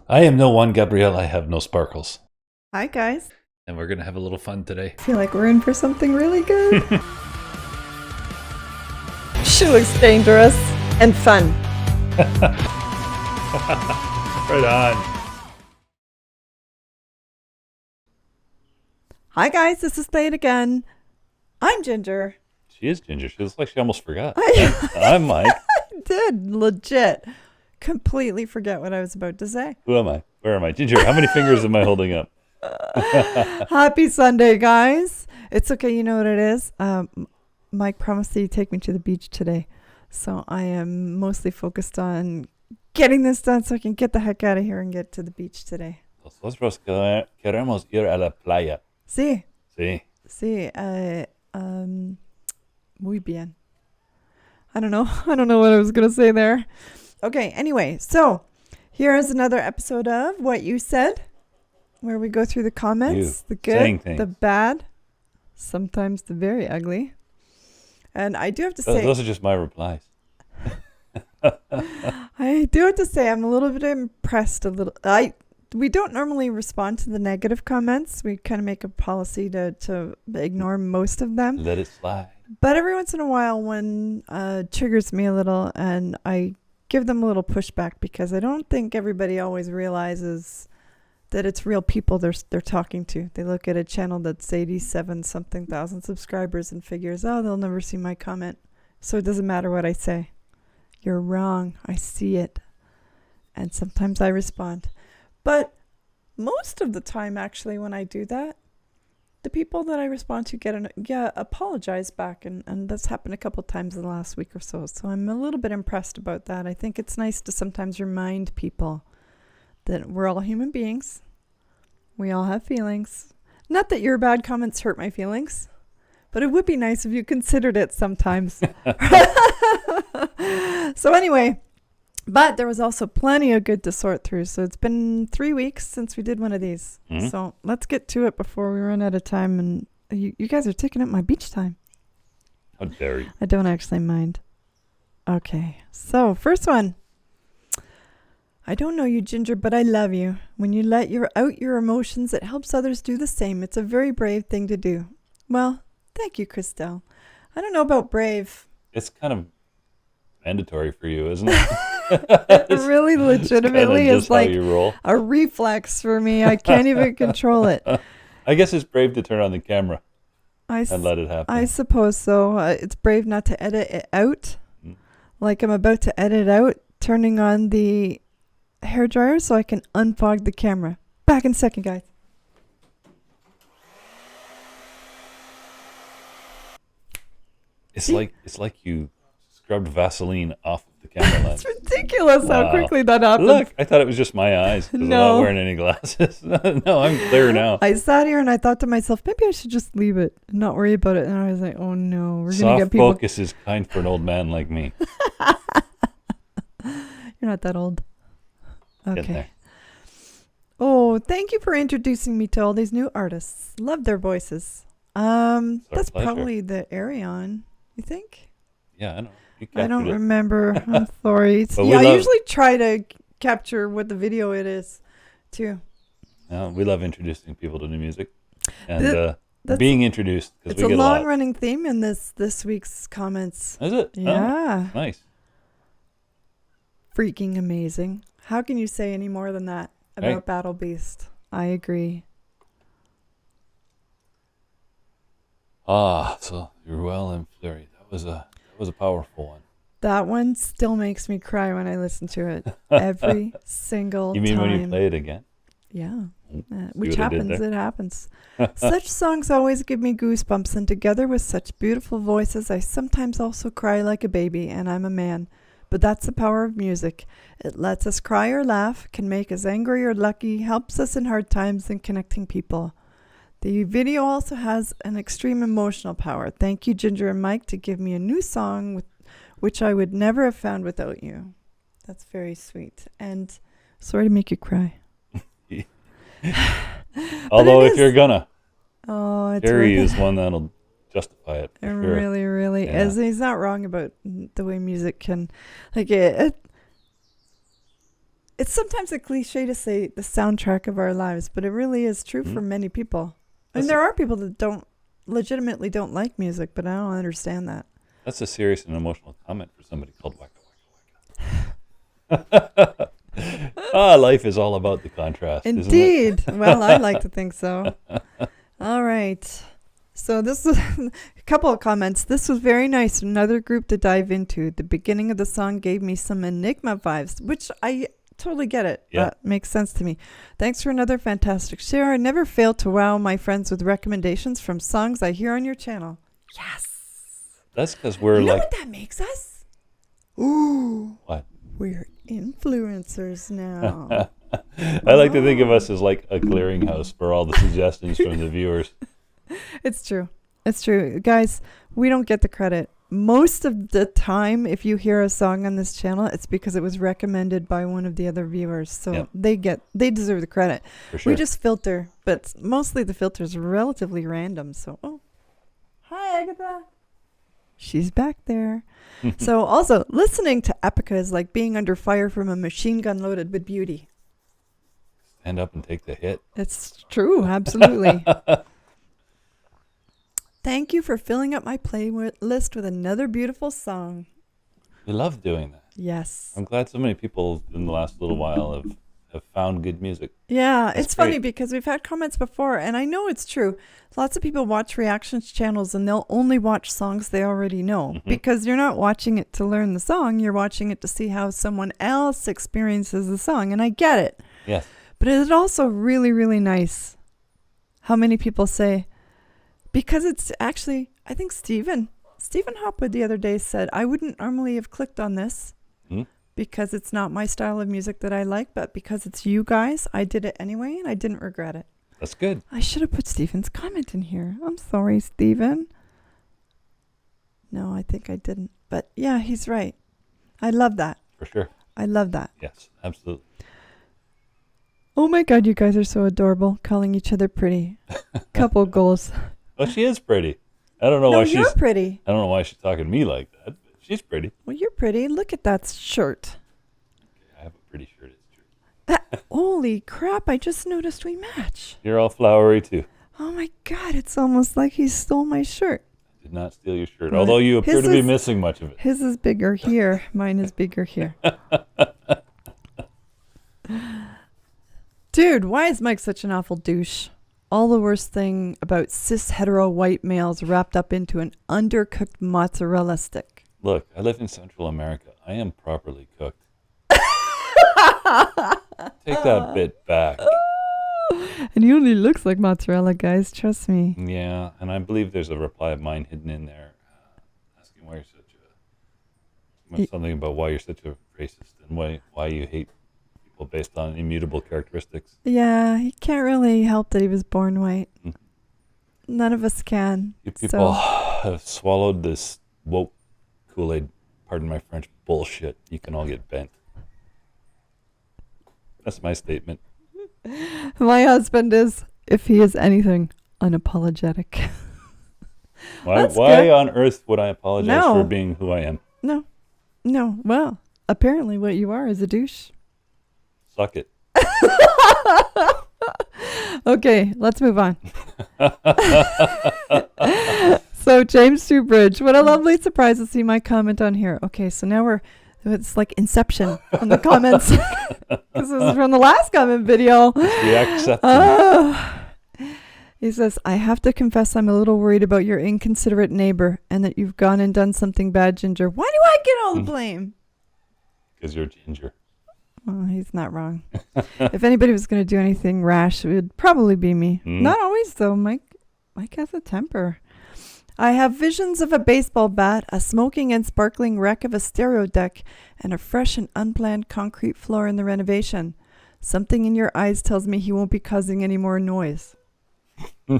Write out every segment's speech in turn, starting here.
I am no one, Gabrielle. I have no sparkles. Hi, guys. And we're going to have a little fun today. I feel like we're in for something really good. She looks dangerous and fun. Right on. Hi, guys. This is Slade again. I'm Ginger. She is Ginger. She looks like she almost forgot. I I'm Mike. did legit completely forget what I was about to say. Who am I? Where am I? Ginger, how many fingers am I holding up? Happy Sunday, guys. It's okay. You know what it is? Mike promised that he'd take me to the beach today. So I am mostly focused on getting this done so I can get the heck out of here and get to the beach today. Nosotros queremos ir a la playa. Sí. Sí. Sí. Muy bien. I don't know what I was going to say there. Okay, anyway, so here is another episode of What You Said, where we go through the comments, the good, the bad, sometimes the very ugly. And I do have to say... Those are just my replies. I do have to say I'm a little bit impressed. We don't normally respond to the negative comments. We kind of make a policy to ignore most of them. Let it slide. But every once in a while, one triggers me a little, and I give them a little pushback because I don't think everybody always realizes that it's real people they're talking to. They look at a channel that's 87-something thousand subscribers and figures, oh, they'll never see my comment, so it doesn't matter what I say. You're wrong. I see it. And sometimes I respond. But most of the time, actually, when I do that, the people that I respond to apologize back. And that's happened a couple times in the last week or so. So I'm a little bit impressed about that. I think it's nice to sometimes remind people that we're all human beings. We all have feelings. Not that your bad comments hurt my feelings, but it would be nice if you considered it sometimes. So anyway, but there was also plenty of good to sort through. So it's been 3 weeks since we did one of these. Mm-hmm. So let's get to it before we run out of time. And you guys are taking up my beach time. How dare you? I don't actually mind. Okay. So first one. I don't know you, Ginger, but I love you. When you let out your emotions, it helps others do the same. It's a very brave thing to do. Well, thank you, Christelle. I don't know about brave. It's kind of mandatory for you, isn't it? It really legitimately is like a reflex for me. I can't even control it. I guess it's brave to turn on the camera and let it happen. I suppose so. It's brave not to edit it out. Like I'm about to edit out, turning on the hairdryer so I can unfog the camera. Back in a second, guys. It's like you scrubbed Vaseline off of the camera lens. It's ridiculous how quickly that happens. Look, I thought it was just my eyes because I'm not wearing any glasses. No, I'm clear now. I sat here and I thought to myself, maybe I should just leave it and not worry about it. And I was like, oh no, we're going to get people. Soft focus is kind for an old man like me. You're not that old. Okay. Oh, thank you for introducing me to all these new artists. Love their voices. That's probably the Arion, you think? Yeah, I know. I don't remember. I'm sorry. I usually try to capture what the video it is, too. We love introducing people to new music and being introduced. It's a long-running theme in this week's comments. Is it? Yeah. Oh, nice. Freaking amazing. How can you say any more than that about Battle Beast? I agree. So you're well and flurry. That was a powerful one. That one still makes me cry when I listen to it every single time. You mean when you play it again? Yeah. Which happens. It happens. Such songs always give me goosebumps, and together with such beautiful voices, I sometimes also cry like a baby, and I'm a man. But that's the power of music. It lets us cry or laugh, can make us angry or lucky, helps us in hard times, and connecting people. The video also has an extreme emotional power. Thank you, Ginger and Mike, to give me a new song which I would never have found without you. That's very sweet. And sorry to make you cry. Although if you're gonna. Oh, it's Harry is one that'll justify it. It really, really is. He's not wrong about the way music can, like it It's sometimes a cliche to say the soundtrack of our lives, but it really is true for many people. And there are people that legitimately don't like music, but I don't understand that. That's a serious and emotional comment for somebody called Waka Waka Waka. Life is all about the contrast. Indeed. Isn't it? Well, I like to think so. All right. So this was a couple of comments. This was very nice. Another group to dive into. The beginning of the song gave me some Enigma vibes, which I totally get it. Yeah. That makes sense to me. Thanks for another fantastic share. I never fail to wow my friends with recommendations from songs I hear on your channel. Yes. That's because we're you know like... what that makes us? Ooh. What? We're influencers now. I like to think of us as like a clearinghouse for all the suggestions from the viewers. It's true. It's true. Guys, we don't get the credit. Most of the time, if you hear a song on this channel, it's because it was recommended by one of the other viewers. So they deserve the credit. For sure. We just filter, but mostly the filter is relatively random. So, hi, Agatha. She's back there. So also, listening to Epica is like being under fire from a machine gun loaded with beauty. Stand up and take the hit. It's true. Absolutely. Thank you for filling up my playlist with another beautiful song. We love doing that. Yes. I'm glad so many people in the last little while have found good music. Yeah, That's it's funny great. because we've had comments before, and I know it's true. Lots of people watch reactions channels and they'll only watch songs they already know because you're not watching it to learn the song. You're watching it to see how someone else experiences the song, and I get it. Yes. But it's also really, really nice how many people say, because it's actually, I think Stephen Hopwood the other day said, I wouldn't normally have clicked on this because it's not my style of music that I like, but because it's you guys, I did it anyway, and I didn't regret it. That's good. I should have put Stephen's comment in here. I'm sorry, Stephen. No, I think I didn't. But yeah, he's right. I love that. For sure. I love that. Yes, absolutely. Oh my God, you guys are so adorable, calling each other pretty. Couple goals. Well, she is pretty. I don't know why she's... You're pretty. I don't know why she's talking to me like that, but she's pretty. Well, you're pretty. Look at that shirt. Okay, I have a pretty shirt. It's true. Holy crap, I just noticed we match. You're all flowery, too. Oh my God, it's almost like he stole my shirt. I did not steal your shirt, although you appear to be missing much of it. His is bigger here. Mine is bigger here. Dude, why is Mike such an awful douche? All the worst thing about cis hetero white males wrapped up into an undercooked mozzarella stick. Look, I live in Central America. I am properly cooked. Take that bit back. And he only looks like mozzarella, guys. Trust me. Yeah, and I believe there's a reply of mine hidden in there asking why you're something about why you're such a racist and why you hate people based on immutable characteristics. Yeah, he can't really help that he was born white. None of us can. You people have swallowed this woke Kool-Aid, pardon my French, bullshit. You can all get bent. That's my statement. My husband is, if he is anything, unapologetic. Why on earth would I apologize for being who I am? No. Well, apparently what you are is a douche. Suck it. Okay, let's move on. So James Bridge, what a lovely surprise to see my comment on here. Okay, so now it's like Inception on the comments. This is from the last comment video. The acceptance. He says, I have to confess I'm a little worried about your inconsiderate neighbor and that you've gone and done something bad, Ginger. Why do I get all the blame? Because you're Ginger. Well, he's not wrong. If anybody was going to do anything rash, it would probably be me. Not always, though. Mike has a temper. I have visions of a baseball bat, a smoking and sparkling wreck of a stereo deck, and a fresh and unplanned concrete floor in the renovation. Something in your eyes tells me he won't be causing any more noise. I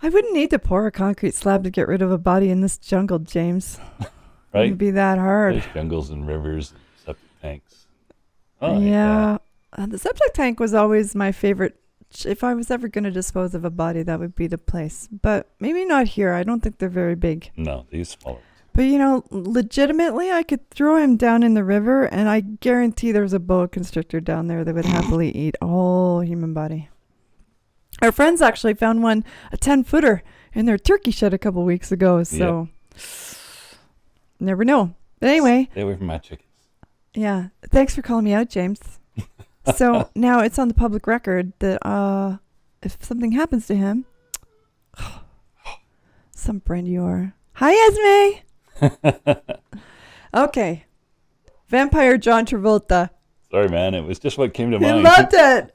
wouldn't need to pour a concrete slab to get rid of a body in this jungle, James. Right? It wouldn't be that hard. There's jungles and rivers and septic tanks. Oh, yeah. The septic tank was always my favorite. If I was ever going to dispose of a body, that would be the place. But maybe not here. I don't think they're very big. No, they use smaller. But legitimately, I could throw him down in the river, and I guarantee there's a boa constrictor down there that would happily eat a whole human body. Our friends actually found one, a 10-footer, in their turkey shed a couple weeks ago. So, never know. But anyway. Stay away from my chickens. Yeah. Thanks for calling me out, James. So now it's on the public record that if something happens to him, some friend you are. Hi, Esme. Okay. Vampire John Travolta. Sorry, man. It was just what came to He mind. loved it.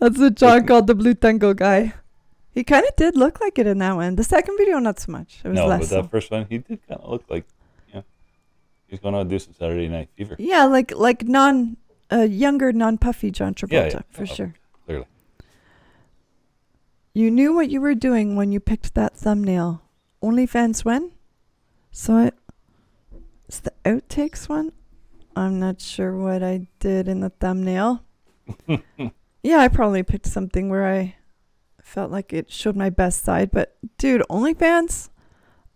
That's what John called the Blue Tango guy. He kind of did look like it in that one. The second video, not so much. It was No, less but so. that first one, he did kind of look like, he's going to do some Saturday Night Fever. Yeah, like younger, non-puffy John Travolta, for sure. Clearly. You knew what you were doing when you picked that thumbnail. OnlyFans when? So it's the outtakes one? I'm not sure what I did in the thumbnail. Yeah, I probably picked something where I felt like it showed my best side. But, dude, OnlyFans?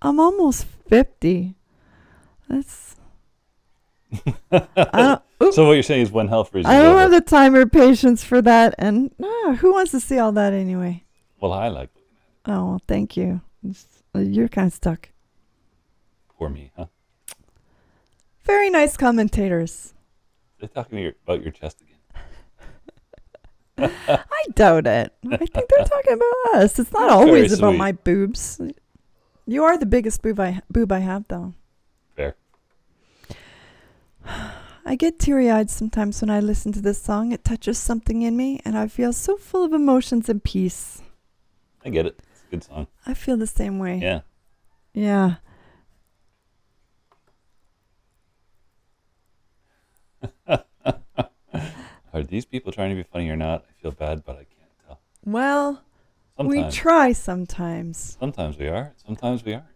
I'm almost 50. That's... So what you're saying is when hell freezes I don't over. have the time or patience for that. And who wants to see all that anyway? Well, I like looking at it. Oh, well, thank you. You're kind of stuck. Poor me, huh? Very nice commentators. They're talking about your chest again. I doubt it. I think they're talking about us. It's not Very always about sweet. my boobs. You are the biggest boob I have, though. Fair. I get teary-eyed sometimes when I listen to this song. It touches something in me, and I feel so full of emotions and peace. I get it. It's a good song. I feel the same way. Yeah. Yeah. Are these people trying to be funny or not? I feel bad, but I can't tell. Well, we Sometimes. try sometimes. Sometimes we are. Sometimes we aren't.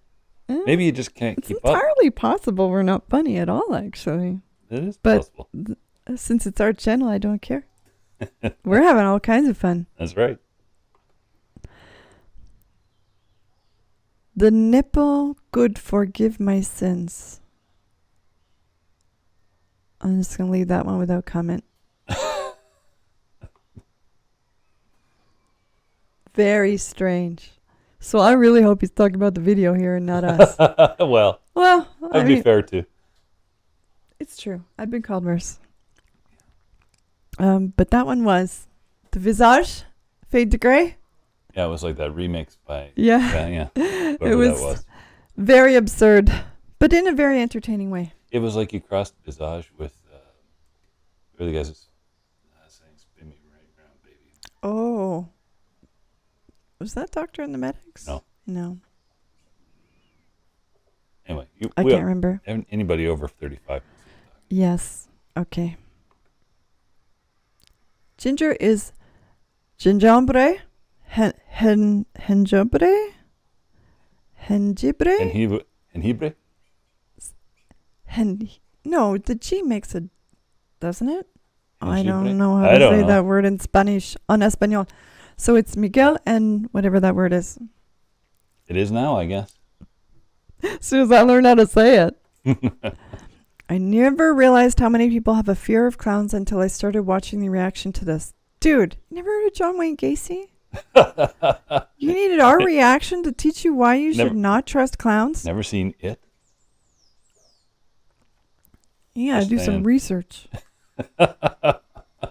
Eh, Maybe you just can't It's keep up. entirely possible we're not funny at all, actually. It is but- possible. Since it's our channel, I don't care. We're having all kinds of fun. That's right. The nipple could forgive my sins. I'm just going to leave that one without comment. Very strange. So I really hope he's talking about the video here and not us. Well, Well, that'd be fair too. it's true. I've been called worse. But that one was the Visage, Fade to Grey. Yeah, it was like that remix by Yeah. yeah. It Whoever was, that was. very absurd, but in a very entertaining way. It was like you crossed Visage with who are the guys that saying "Spin Me Right Round, Baby." Oh. Was that Doctor and the Medics? No. No. Anyway, I can't remember. Anybody over 35. Yes. Okay. Ginger is gingembre, hengibre, hengibre, Hengibre? no, the G makes a, doesn't it? I Hengibre? don't know how I to don't say know. that word in Spanish, en español. So it's Miguel and whatever that word is. It is now, I guess. As soon as I learned how to say it. I never realized how many people have a fear of clowns until I started watching the reaction to this. Dude, you never heard of John Wayne Gacy? You needed our reaction to teach you why you should not trust clowns? Never seen it. Yeah, Just do some saying. research. Look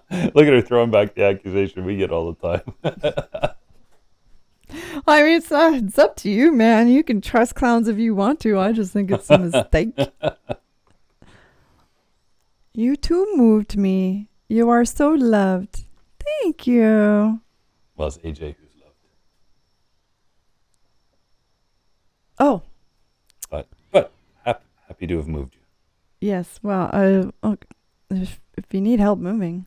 at her throwing back the accusation we get all the time. I mean, it's up to you, man. You can trust clowns if you want to. I just think it's a mistake. You too moved me. You are so loved. Thank you. Well, it's AJ who's loved. Oh, But happy to have moved you. yes. Well, if you need help moving.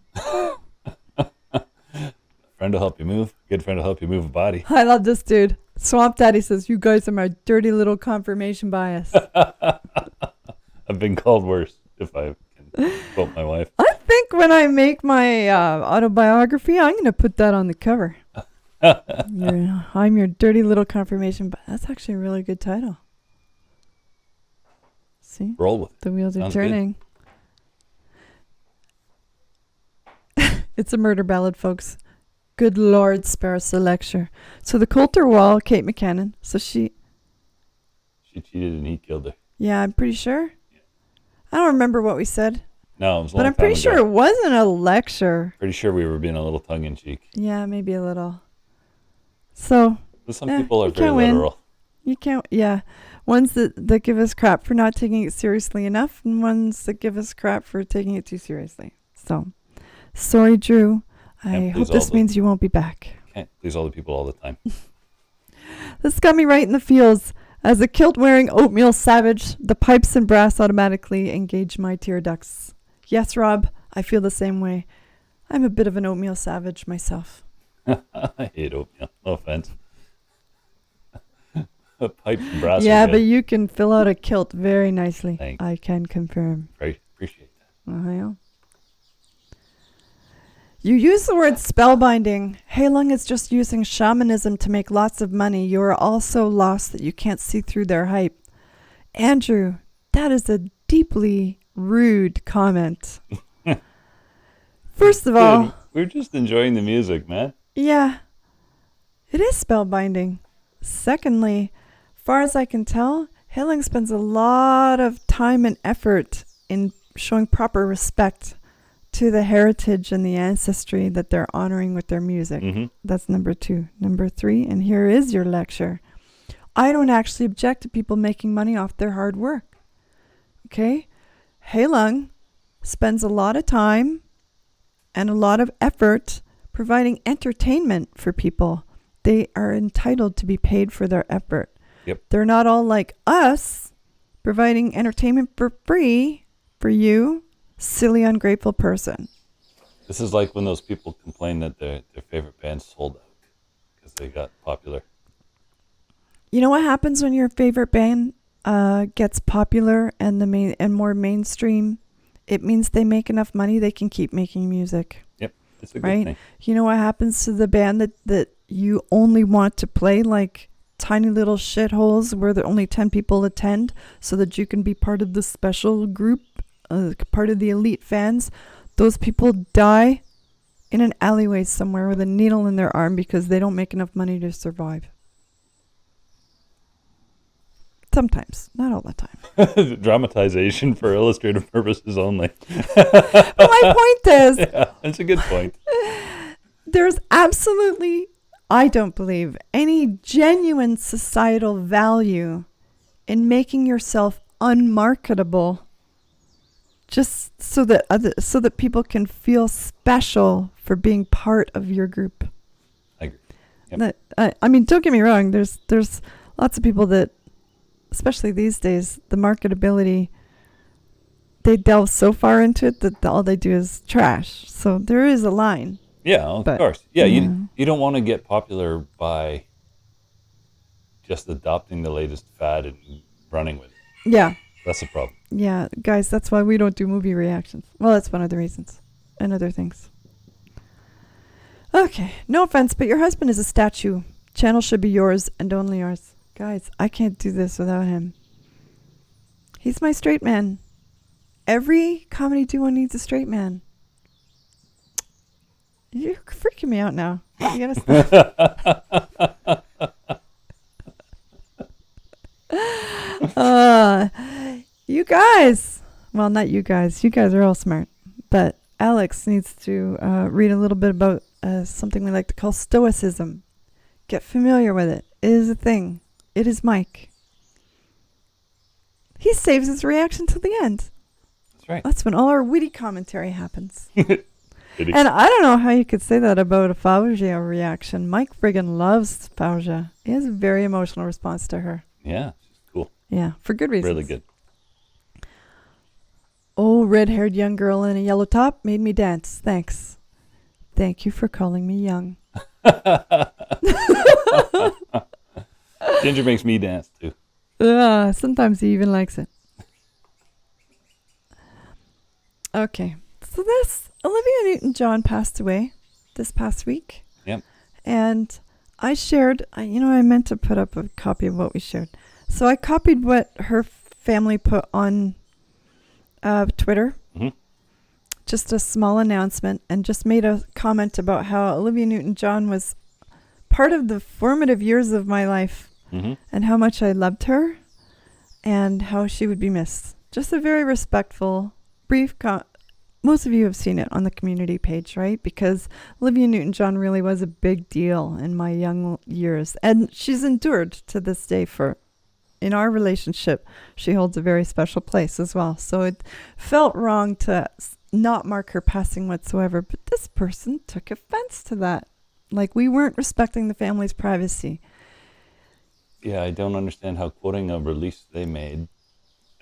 Friend will help you move. Good friend will help you move a body. I love this dude. Swamp Daddy says, you guys are my dirty little confirmation bias. I've been called worse, if I can quote my wife. I think when I make my autobiography, I'm going to put that on the cover. I'm your dirty little confirmation, but that's actually a really good title. See? Roll with it. The wheels are Sounds good. turning. It's a murder ballad, folks. Good Lord, spare us a lecture. So the Coulter Wall, Kate McKinnon. So She cheated and he killed her. yeah, I'm pretty sure. I don't remember what we said, No, it was a but long I'm pretty time sure ago. it wasn't a lecture. Pretty sure we were being a little tongue in cheek. Yeah, maybe a little. So But some people are you very can't win. literal. You can't, yeah. Ones that give us crap for not taking it seriously enough, and ones that give us crap for taking it too seriously. So, sorry, Drew. I Can't hope please this all means you won't be back. Can't please all the people all the time. This got me right in the feels. As a kilt-wearing oatmeal savage, the pipes and brass automatically engage my tear ducts. Yes, Rob, I feel the same way. I'm a bit of an oatmeal savage myself. I hate oatmeal. No offense. Pipe and brass. Yeah, are but good. you can fill out a kilt very nicely. Thanks. I can confirm. Appreciate that. Yeah. You use the word spellbinding. Heilung is just using shamanism to make lots of money. You are all so lost that you can't see through their hype. Andrew, that is a deeply rude comment. First of all, Dude, we're just enjoying the music, man. yeah, it is spellbinding. Secondly, far as I can tell, Heilung spends a lot of time and effort in showing proper respect to the heritage and the ancestry that they're honoring with their music. Mm-hmm. That's number 2. Number 3, and here is your lecture. I don't actually object to people making money off their hard work. Okay? Heilung spends a lot of time and a lot of effort providing entertainment for people. They are entitled to be paid for their effort. Yep. They're not all like us, providing entertainment for free for you, silly, ungrateful person. This is like when those people complain that their favorite band sold out because they got popular. You know what happens when your favorite band gets popular and more mainstream? It means they make enough money they can keep making music. Yep, it's a good Right? thing. You know what happens to the band that you only want to play like tiny little shitholes where the only 10 people attend so that you can be part of the special group, part of the elite fans? Those people die in an alleyway somewhere with a needle in their arm because they don't make enough money to survive. Sometimes, not all the time. Dramatization for illustrative purposes only. But my point is, Yeah, that's a good point. there's absolutely, I don't believe, any genuine societal value in making yourself unmarketable just so that people can feel special for being part of your group. I agree. I mean, don't get me wrong. There's lots of people that, especially these days, the marketability, they delve so far into it that all they do is trash. So there is a line. Yeah, of But, course. Yeah, yeah. you don't want to get popular by just adopting the latest fad and running with it. Yeah. That's the problem. Yeah, guys, that's why we don't do movie reactions. Well, that's one of the reasons. And other things. Okay, no offense, but your husband is a statue. Channel should be yours and only yours. Guys, I can't do this without him. He's my straight man. Every comedy duo needs a straight man. You're freaking me out now. You gotta stop. You guys. Well, not you guys. You guys are all smart. But Alex needs to read a little bit about something we like to call stoicism. Get familiar with it. It is a thing. It is Mike. He saves his reaction till the end. That's right. That's when all our witty commentary happens. It And I don't know how you could say that about a Fauja reaction. Mike friggin' loves Fauja. He has a very emotional response to her. Yeah, she's cool. Yeah, for good reasons. Really good. Oh, red-haired young girl in a yellow top made me dance. Thanks. Thank you for calling me young. Ginger makes me dance too. Sometimes he even likes it. Okay. So this, Olivia Newton-John passed away this past week. Yep. And I shared, I meant to put up a copy of what we shared. So I copied what her family put on Twitter, Hmm. just a small announcement, and just made a comment about how Olivia Newton-John was part of the formative years of my life Hmm. and how much I loved her and how she would be missed. Just a very respectful, brief most of you have seen it on the community page, right? Because Olivia Newton-John really was a big deal in my young years. And she's endured to this day in our relationship. She holds a very special place as well. So it felt wrong to not mark her passing whatsoever. But this person took offense to that. Like we weren't respecting the family's privacy. Yeah, I don't understand how quoting a release they made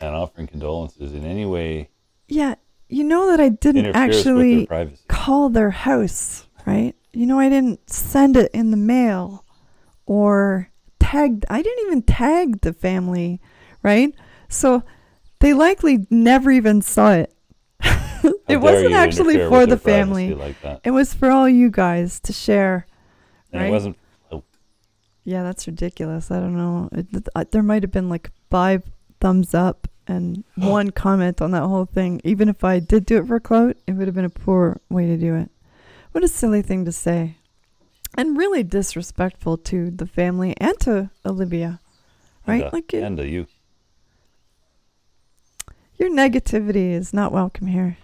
and offering condolences in any way Yeah, you know that I didn't interferes with their actually privacy. call their house, right? I didn't send it in the mail or I didn't even tag the family, right? So they likely never even saw it. It wasn't actually for the family. Like that. It was for all you guys to share, And right? it wasn't. Oh, Yeah, that's ridiculous. I don't know. There might have been like 5 thumbs up and 1 comment on that whole thing. Even if I did do it for clout, it would have been a poor way to do it. What a silly thing to say. And really disrespectful to the family and to Olivia, right? and to you. Your negativity is not welcome here.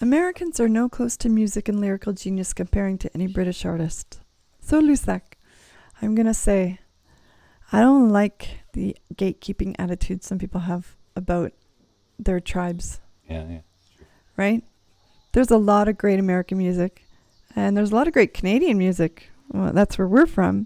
Americans are no close to music and lyrical genius comparing to any British artist. So Lusak, I'm going to say, I don't like the gatekeeping attitude some people have about their tribes. Yeah, it's true. Right? There's a lot of great American music, and there's a lot of great Canadian music. Well, that's where we're from.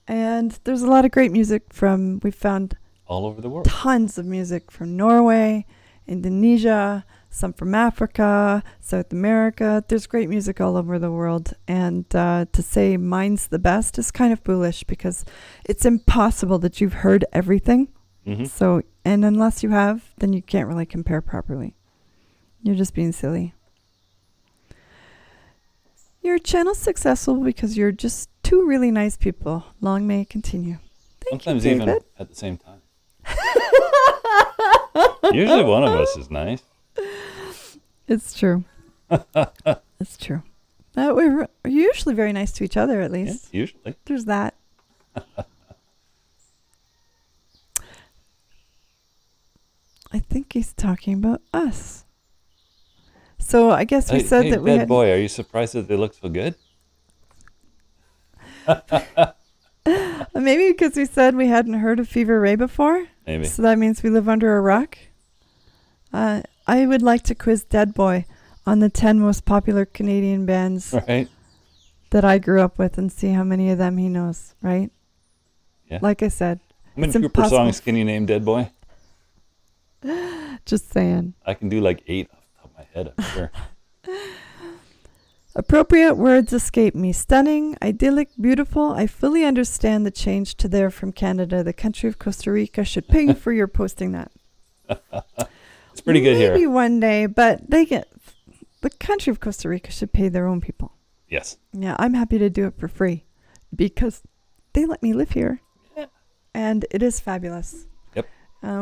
And there's a lot of great music we found All over the world. tons of music from Norway, Indonesia, some from Africa, South America. There's great music all over the world. And to say mine's the best is kind of foolish because it's impossible that you've heard everything. Mm-hmm. So, and unless you have, then you can't really compare properly. You're just being silly. Your channel's successful because you're just 2 really nice people. Long may it continue. Sometimes you, even David. at the same time. Usually one of us is nice. It's true. It's true. We're usually very nice to each other, at least. Yeah, usually. There's that. I think he's talking about us. So I guess we said that we had... boy, are you surprised that they look so good? Maybe because we said we hadn't heard of Fever Ray before. Maybe. So that means we live under a rock. I would like to quiz Dead Boy on the 10 most popular Canadian bands Right? that I grew up with and see how many of them he knows, right? Yeah. Like I said, How many it's Cooper impossible. songs can you name, Dead Boy? Just saying. I can do like 8 off the top of my head, I'm sure. Appropriate words escape me. Stunning, idyllic, beautiful. I fully understand the change to there from Canada. The country of Costa Rica should pay you for your posting that. It's pretty good here. Maybe one day, but the country of Costa Rica should pay their own people. Yes. Yeah, I'm happy to do it for free because they let me live here. Yeah. And it is fabulous. Yep.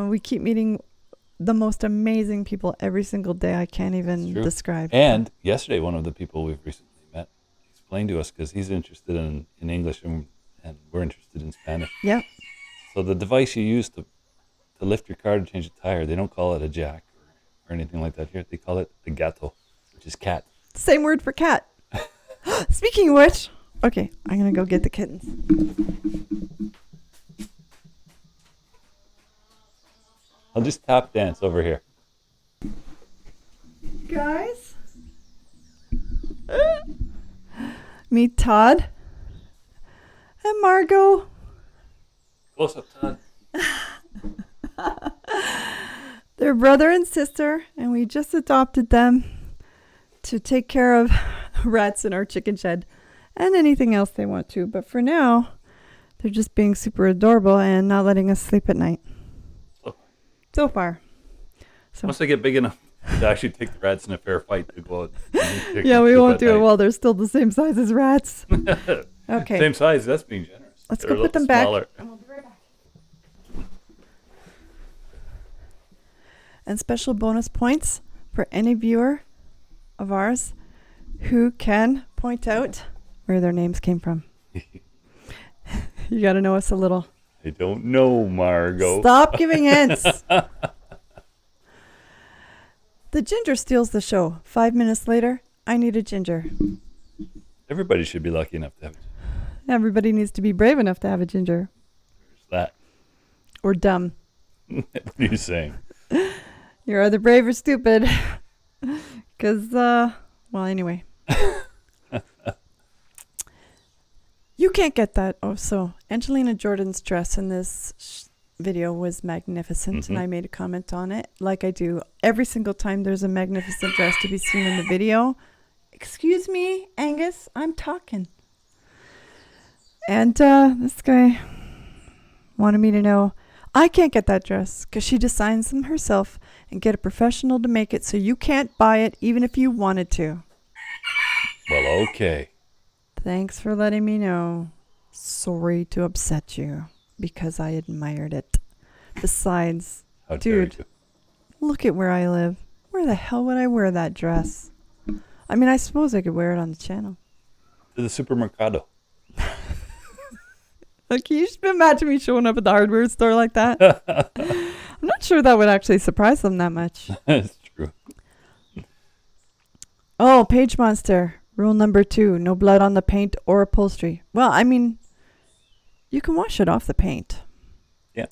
We keep meeting the most amazing people every single day. I can't even describe. And yesterday, one of the people we've recently met explained to us, because he's interested in English and we're interested in Spanish. Yep. So the device you use to lift your car to change a tire, they don't call it a jack or anything like that here. They call it a gato, which is cat. Same word for cat. Speaking of which, okay, I'm going to go get the kittens. I'll just tap dance over here. Guys, meet Todd and Margot. Close up, Todd. They're brother and sister, and we just adopted them to take care of rats in our chicken shed and anything else they want to. But for now, they're just being super adorable and not letting us sleep at night. So far. Once they get big enough, to actually take the rats in a fair fight to go out and pick Yeah, and we poop won't at do it night. while they're still the same size as rats. Okay. Same size. That's being generous. Let's They're go a put them little back. smaller. And we'll be right back. And special bonus points for any viewer of ours who can point out where their names came from. You got to know us a little. I don't know, Margot. Stop giving hints. The ginger steals the show. 5 minutes later, I need a ginger. Everybody should be lucky enough to have Everybody needs to be brave enough to have a ginger. that. Or dumb. What are you saying? You're either brave or stupid. Because, well, anyway. You can't get that. Oh, so Angelina Jordan's dress in this video was magnificent, and I made a comment on it, like I do every single time there's a magnificent dress to be seen in the video. Excuse me, Angus, I'm talking. And this guy wanted me to know, I can't get that dress because she designs them herself and get a professional to make it, so you can't buy it even if you wanted to. Well, okay. Thanks for letting me know. Sorry to upset you because I admired it. Besides, How dare dude, you? look at where I live. Where the hell would I wear that dress? I mean, I suppose I could wear it on the channel. To the supermercado. Like, can you just imagine me showing up at the hardware store like that? I'm not sure that would actually surprise them that much. That's true. Oh, Page Monster. Rule number 2, no blood on the paint or upholstery. Well, I mean, you can wash it off the paint. Yeah.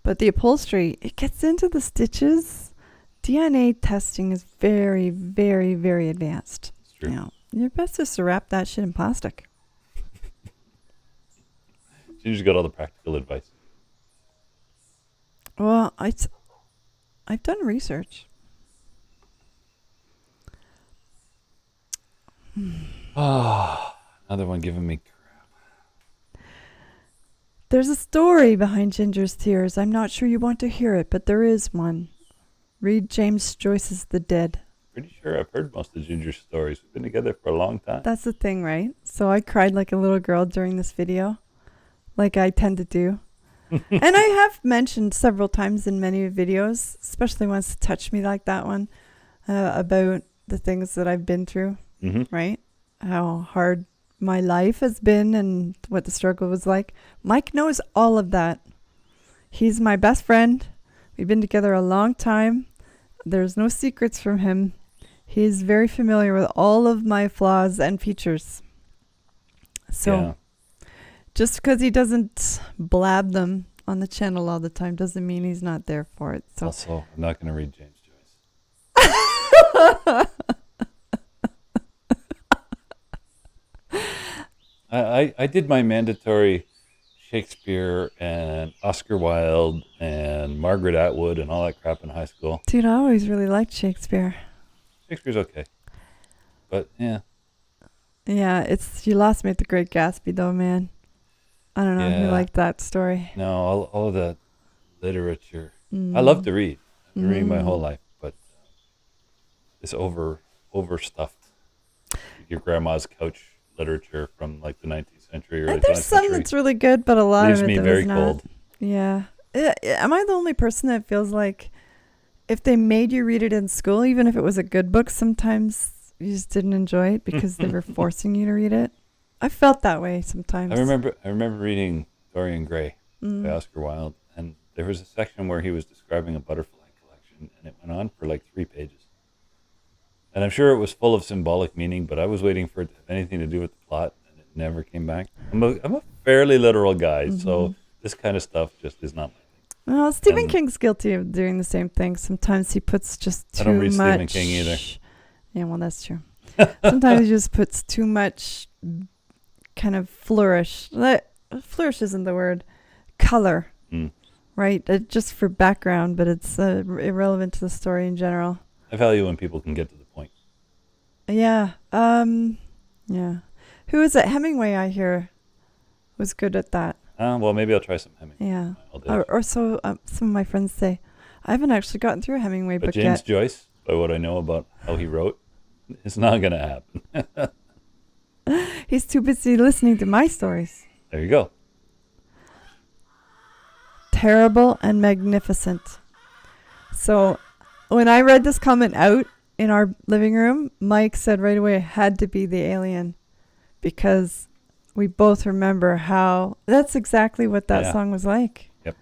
But the upholstery, it gets into the stitches. DNA testing is very, very, very advanced. It's true. You know, you're best just to wrap that shit in plastic. She just got all the practical advice. Well, I've done research. Another one giving me crap. There's a story behind Ginger's tears. I'm not sure you want to hear it, but there is one. Read James Joyce's The Dead. Pretty sure I've heard most of Ginger's stories. We've been together for a long time. That's the thing, right? So I cried like a little girl during this video, like I tend to do. And I have mentioned several times in many videos, especially ones that touched me like that one, about the things that I've been through, right? How hard my life has been and what the struggle was like. Mike knows all of that. He's my best friend. We've been together a long time. There's no secrets from him. He's very familiar with all of my flaws and features. So just because he doesn't blab them on the channel all the time doesn't mean he's not there for it. So Also, I'm not going to read James Joyce. I did my mandatory Shakespeare and Oscar Wilde and Margaret Atwood and all that crap in high school. dude, I always really liked Shakespeare. Shakespeare's okay. But, yeah. Yeah, you lost me at The Great Gatsby though, man. I don't know if you liked that story. No, all of that literature. I love to read. I've been reading my whole life, but it's overstuffed. Your grandma's couch literature from like the 19th century or And the 20th there's some century. that's really good, but a lot Leaves of it me that very was not. cold. Yeah. Am I the only person that feels like if they made you read it in school, even if it was a good book, sometimes you just didn't enjoy it because they were forcing you to read it? I felt that way sometimes. I remember reading Dorian Gray by Oscar Wilde, and there was a section where he was describing a butterfly collection, and it went on for like 3 pages. And I'm sure it was full of symbolic meaning, but I was waiting for it to have anything to do with the plot, and it never came back. I'm a fairly literal guy, so this kind of stuff just is not my thing. Well, Stephen King's guilty of doing the same thing. Sometimes he puts just too much. I don't read Stephen King either. Yeah, well, that's true. Sometimes he just puts too much kind of flourish. Flourish isn't the word. Color, right? Just for background, but it's irrelevant to the story in general. I value when people can get to the point. Yeah. Yeah. Who is it? Hemingway, I hear, was good at that. Well, maybe I'll try some Hemingway. Yeah. Or so some of my friends say. I haven't actually gotten through a Hemingway But book James yet. Joyce, by what I know about how he wrote, it's not going to happen. He's too busy listening to my stories. There you go. Terrible and magnificent. So when I read this comment out in our living room, Mike said right away it had to be the alien, because we both remember how that's exactly what that song was like. Yep.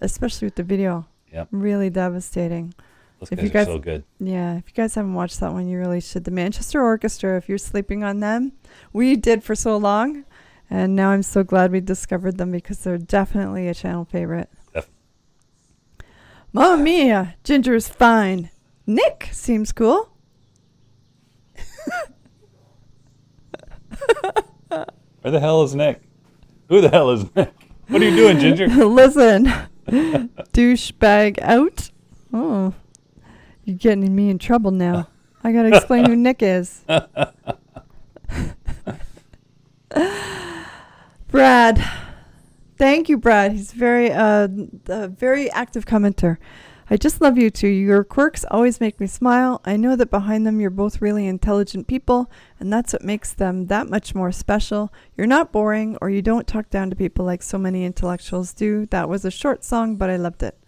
Especially with the video. Yep. Really devastating. Those guys are so good. Yeah, if you guys haven't watched that one, you really should. The Manchester Orchestra, if you're sleeping on them, we did for so long, and now I'm so glad we discovered them, because they're definitely a channel favorite. Definitely. Mamma mia, Ginger is fine. Nick seems cool. Where the hell is Nick? Who the hell is Nick? What are you doing, Ginger? Listen, douchebag out. Oh, you're getting me in trouble now. I got to explain who Nick is. Brad. Thank you, Brad. He's very active commenter. I just love you two. Your quirks always make me smile. I know that behind them you're both really intelligent people, and that's what makes them that much more special. You're not boring, or you don't talk down to people like so many intellectuals do. That was a short song, but I loved it.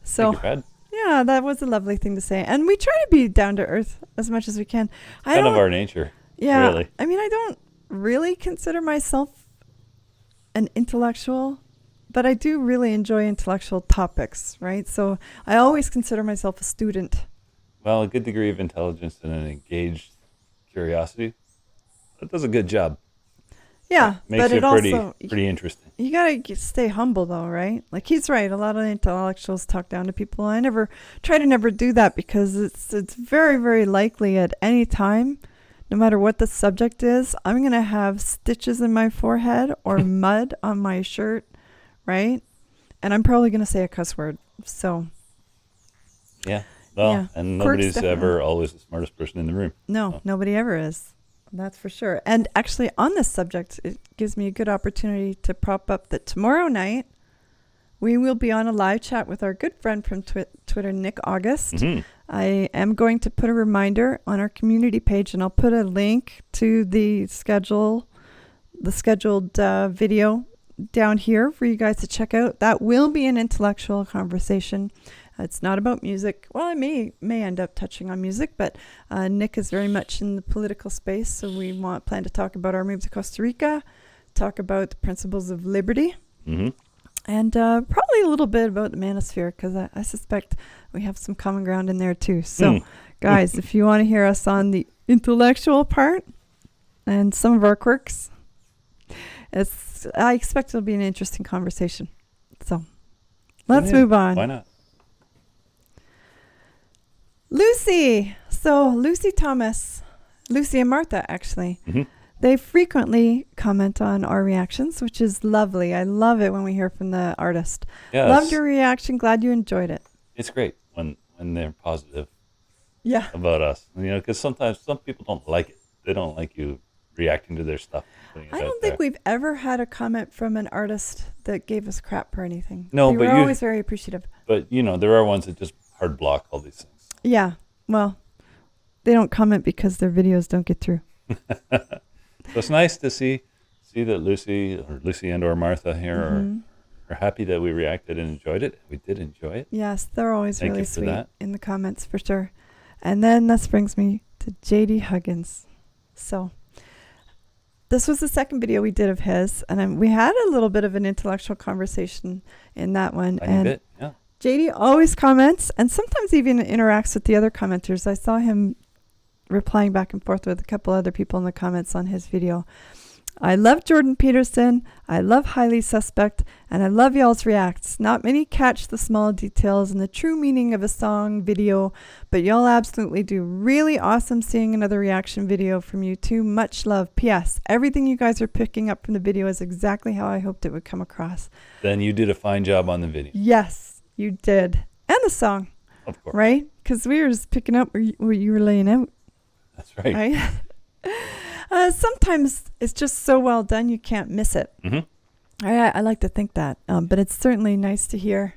So, thank you, Brad. Yeah, that was a lovely thing to say. And we try to be down to earth as much as we can. Kind of our nature. Yeah. Really. I mean, I don't really consider myself an intellectual, but I do really enjoy intellectual topics, right? So I always consider myself a student. Well, a good degree of intelligence and an engaged curiosity, that does a good job. Yeah, makes but it pretty interesting. You gotta stay humble, though, right? Like he's right. A lot of intellectuals talk down to people. I try to never do that, because it's very, very likely at any time, no matter what the subject is, I'm gonna have stitches in my forehead or mud on my shirt, right? And I'm probably gonna say a cuss word. So. Yeah. Well, yeah. and nobody's ever always the smartest person in the room. No, so. Nobody ever is. That's for sure. And actually, on this subject, it gives me a good opportunity to prop up that tomorrow night we will be on a live chat with our good friend from Twitter, Nick August. Mm-hmm. I am going to put a reminder on our community page, and I'll put a link to the scheduled video down here for you guys to check out. That will be an intellectual conversation. It's not about music. Well, I may end up touching on music, but Nick is very much in the political space, so we plan to talk about our move to Costa Rica, talk about the principles of liberty, mm-hmm. and probably a little bit about the manosphere, because I suspect we have some common ground in there too. So, guys, if you want to hear us on the intellectual part and some of our quirks, I expect it'll be an interesting conversation. So, let's move on. Why not? Lucy. So Lucy Thomas, Lucy and Martha, actually, mm-hmm. they frequently comment on our reactions, which is lovely. I love it when we hear from the artist. Yes. Loved your reaction. Glad you enjoyed it. It's great when they're positive. Yeah. About us, because sometimes some people don't like it. They don't like you reacting to their stuff. I don't think we've ever had a comment from an artist that gave us crap or anything. No, they were always very appreciative. But there are ones that just hard block all these things. Yeah, well, they don't comment because their videos don't get through. So it's nice to see that Lucy and or Martha here mm-hmm. are happy that we reacted and enjoyed it. We did enjoy it. Yes, they're always Thank really you for sweet that. in the comments, for sure. And then this brings me to JD Huggins. So this was the second video we did of his, and we had a little bit of an intellectual conversation in that one. Tiny bit, yeah. JD always comments and sometimes even interacts with the other commenters. I saw him replying back and forth with a couple other people in the comments on his video. I love Jordan Peterson. I love Highly Suspect. And I love y'all's reacts. Not many catch the small details and the true meaning of a song video, but y'all absolutely do. Really awesome seeing another reaction video from you too. Much love. P.S. Everything you guys are picking up from the video is exactly how I hoped it would come across. Then you did a fine job on the video. Yes. You did. And the song. Of course. Right? Because we were just picking up what you were laying out. That's right. Sometimes it's just so well done you can't miss it. Mm-hmm. I like to think that. But it's certainly nice to hear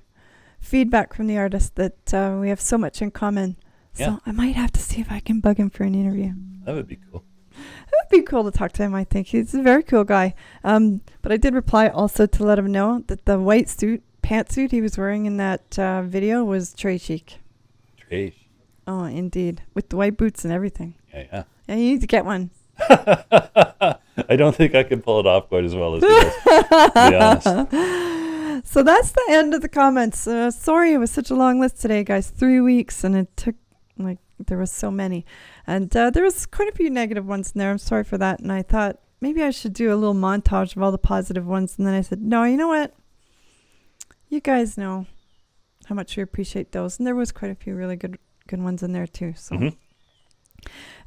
feedback from the artist that we have so much in common So Yeah. I might have to see if I can bug him for an interview. That would be cool. It would be cool to talk to him, I think. He's a very cool guy. But I did reply also to let him know that the white pantsuit he was wearing in that video was très chic. Trash. Oh, indeed. With the white boots and everything. Yeah. Yeah, you need to get one. I don't think I can pull it off quite as well as he does, to be honest. So that's the end of the comments. Sorry it was such a long list today, guys. 3 weeks, and it took, there was so many. And there was quite a few negative ones in there. I'm sorry for that. And I thought maybe I should do a little montage of all the positive ones. And then I said, no, you know what? You guys know how much we appreciate those. And there was quite a few really good ones in there too. So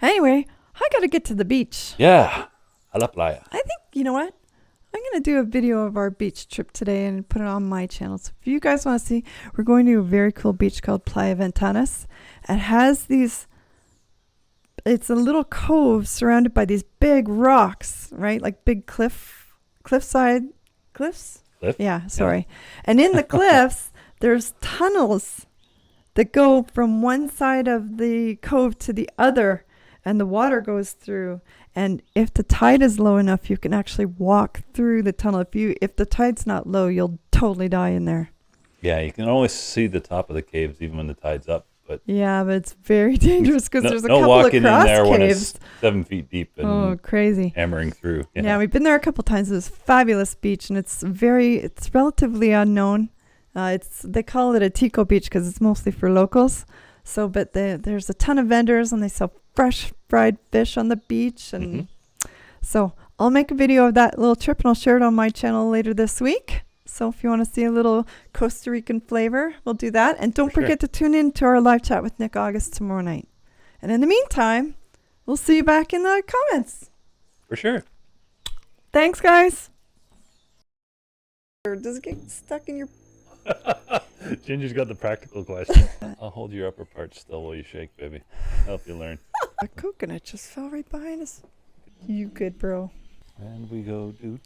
anyway, I got to get to the beach. Yeah. A la playa. I think, you know what? I'm going to do a video of our beach trip today and put it on my channel. So if you guys want to see, we're going to a very cool beach called Playa Ventanas. It has it's a little cove surrounded by these big rocks, right? Like big cliffs? Cliff? Yeah, sorry. And in the cliffs, there's tunnels that go from one side of the cove to the other, and the water goes through. And if the tide is low enough, you can actually walk through the tunnel. If the tide's not low, you'll totally die in there. Yeah, you can always see the top of the caves even when the tide's up. But yeah, but it's very dangerous because there's a no couple of walking cross in there caves. when it's 7 feet deep and crazy. hammering through. Yeah, we've been there a couple times. It was a fabulous beach, and it's relatively unknown. They call it a Tico beach because it's mostly for locals. So, but there's a ton of vendors, and they sell fresh fried fish on the beach. And so I'll make a video of that little trip, and I'll share it on my channel later this week. So if you want to see a little Costa Rican flavor, we'll do that. And don't forget to tune in to our live chat with Nick August tomorrow night. And in the meantime, we'll see you back in the comments. For sure. Thanks, guys. Does it get stuck in your... Ginger's got the practical question. I'll hold your upper part still while you shake, baby. Help you learn. A coconut just fell right behind us. You good, bro. And we go, dude.